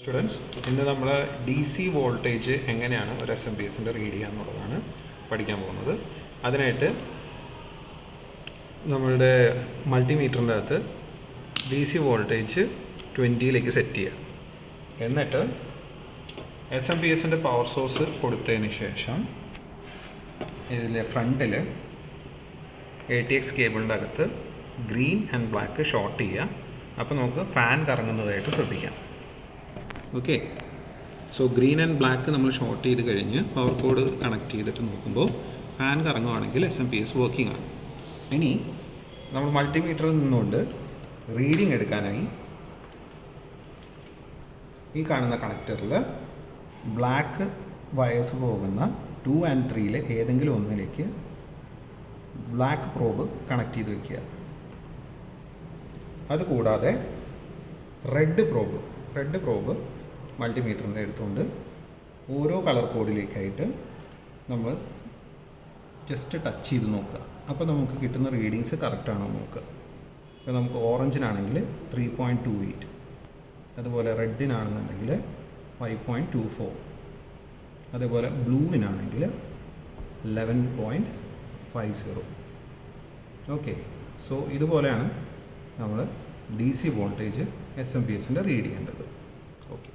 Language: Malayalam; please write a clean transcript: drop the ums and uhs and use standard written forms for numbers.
സ്റ്റുഡൻസ്, ഇന്ന് നമ്മൾ ഡി സി വോൾട്ടേജ് എങ്ങനെയാണ് ഒരു SMPS റീഡ് ചെയ്യുക എന്നുള്ളതാണ് പഠിക്കാൻ പോകുന്നത്. അതിനായിട്ട് നമ്മളുടെ മൾട്ടിമീറ്ററിൻ്റെ അകത്ത് ഡി സി വോൾട്ടേജ് 20ലേക്ക് സെറ്റ് ചെയ്യുക. എന്നിട്ട് SMPS പവർ സോഴ്സ് കൊടുത്തതിന് ശേഷം ഇതിലെ ഫ്രണ്ടിൽ ATX കേബിളിൻ്റെ അകത്ത് ഗ്രീൻ ആൻഡ് ബ്ലാക്ക് ഷോർട്ട് ചെയ്യുക. അപ്പോൾ നമുക്ക് ഫാൻ കറങ്ങുന്നതായിട്ട് ശ്രദ്ധിക്കാം. Okay, so green and black നമ്മൾ ഷോർട്ട് ചെയ്ത് കഴിഞ്ഞ് പവർ കോഡ് കണക്ട് ചെയ്തിട്ട് നോക്കുമ്പോൾ ഫാൻ കറങ്ങുവാണെങ്കിൽ SMPS വർക്കിംഗ് ആണ്. ഇനി നമ്മൾ മൾട്ടിമീറ്ററിൽ നിന്നുകൊണ്ട് റീഡിംഗ് എടുക്കാനായി ഈ കാണുന്ന കണക്ടറിൽ ബ്ലാക്ക് വയേഴ്സ് പോകുന്ന 2 and 3 ഏതെങ്കിലും ഒന്നിലേക്ക് ബ്ലാക്ക് പ്രോബ് കണക്ട് ചെയ്ത് വയ്ക്കുക. അതുകൂടാതെ റെഡ് പ്രോബ് മൾട്ടിമീറ്ററിൻ്റെ എടുത്തുകൊണ്ട് ഓരോ കളർ കോഡിലേക്കായിട്ട് നമ്മൾ ജസ്റ്റ് ടച്ച് ചെയ്ത് നോക്കുക. അപ്പോൾ നമുക്ക് കിട്ടുന്ന റീഡിങ്സ് കറക്റ്റാണോ നോക്കുക. ഇപ്പോൾ നമുക്ക് ഓറഞ്ചിനാണെങ്കിൽ 3.28, അതുപോലെ റെഡിനാണെന്നുണ്ടെങ്കിൽ 5.24, അതേപോലെ ബ്ലൂവിനാണെങ്കിൽ 11.50. ഓക്കെ, സോ ഇതുപോലെയാണ് നമ്മൾ DC വോൾട്ടേജ് SMPS റീഡ് ചെയ്യേണ്ടത്. ഓക്കെ.